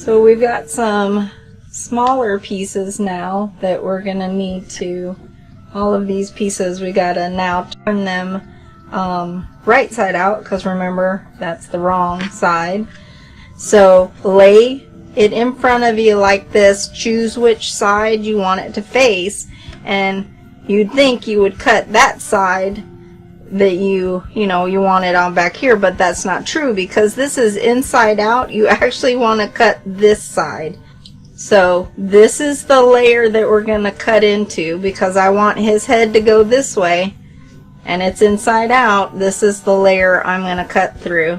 So we've got some smaller pieces now that we're going to need to, all of these pieces, we got to now turn them right side out, because remember, that's the wrong side. So lay it in front of you like this, choose which side you want it to face, and you'd think you would cut that side that you want it on back here, but that's not true, because this is inside out. You actually want to cut this side. So this is the layer that we're going to cut into, because I want his head to go this way and it's inside out. This is the layer I'm going to cut through.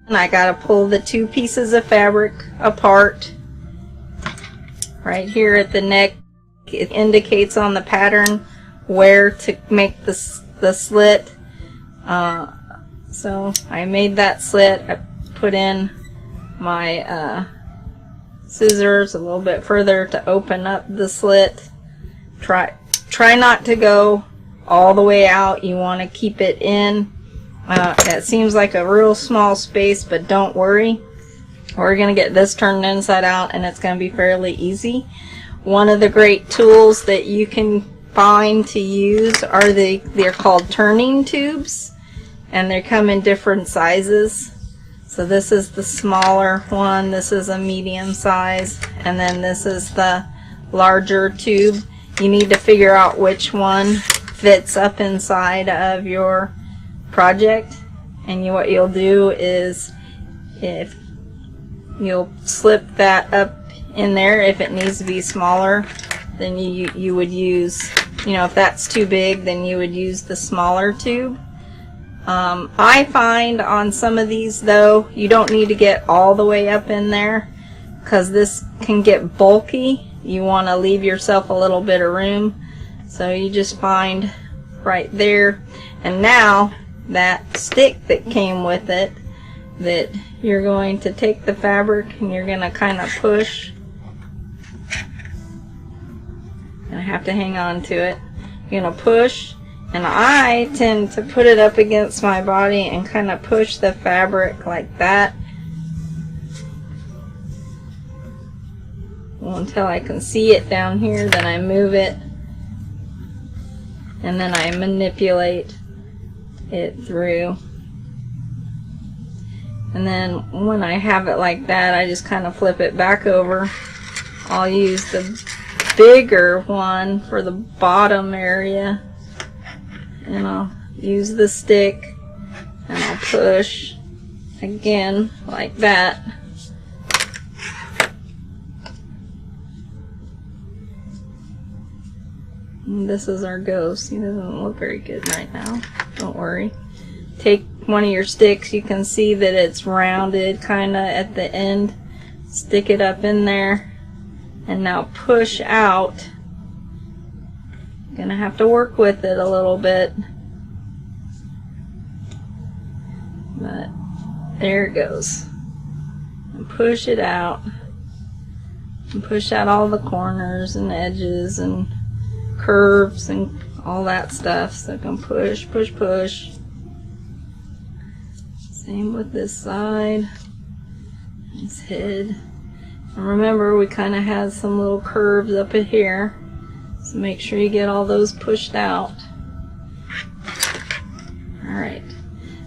And I got to pull the two pieces of fabric apart. Right here at the neck, it indicates on the pattern where to make the slit. So I made that slit. I put in my scissors a little bit further to open up the slit. Try not to go all the way out. You want to keep it in. It seems like a real small space, but don't worry. We're going to get this turned inside out, and it's going to be fairly easy. One of the great tools that you can find to use are they're called turning tubes, and they come in different sizes. So this is the smaller one, this is a medium size, and then this is the larger tube. You need to figure out which one fits up inside of your project, and what you'll do is, if you'll slip that up in there, if it needs to be smaller, then you would use, if that's too big, then you would use the smaller tube. I find on some of these, though, you don't need to get all the way up in there, because this can get bulky. You want to leave yourself a little bit of room, so you just find right there. And now that stick that came with it, that you're going to take the fabric and you're going to kind of push, and I have to hang on to it. You're going to push, and I tend to put it up against my body and kind of push the fabric like that until I can see it down here. Then I move it, and then I manipulate it through. And then when I have it like that, I just kind of flip it back over. I'll use the bigger one for the bottom area, and I'll use the stick and I'll push again like that. And this is our ghost. He doesn't look very good right now. Don't worry. Take one of your sticks. You can see that it's rounded kind of at the end. Stick it up in there, and now push out. Gonna have to work with it a little bit, but there it goes. And push it out, and push out all the corners and edges and curves and all that stuff. So I can push, push, push. Same with this side. His head. And remember, we kind of had some little curves up in here, so make sure you get all those pushed out. Alright,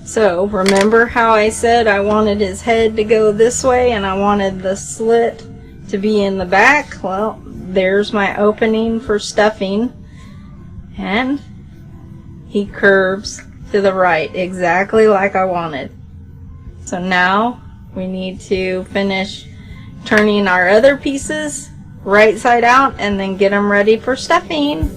so remember how I said I wanted his head to go this way and I wanted the slit to be in the back? Well, there's my opening for stuffing, and he curves to the right exactly like I wanted. So now we need to finish turning our other pieces right side out and then get them ready for stuffing.